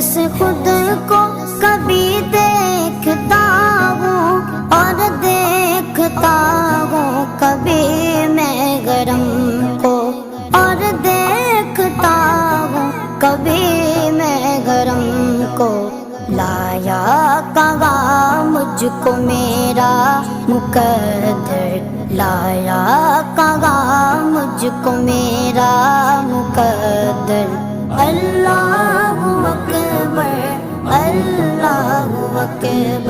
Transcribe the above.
جیسے خود کو کبھی دیکھتا ہوں اور دیکھتا ہوں کبھی میں گرم کو، اور دیکھتا ہوں کبھی میں گرم کو۔ لایا کہاں مجھ کو میرا مقدر، لایا کہاں مجھ کو میرا مقدر۔ اللہ اکبر، اللہ اکبر۔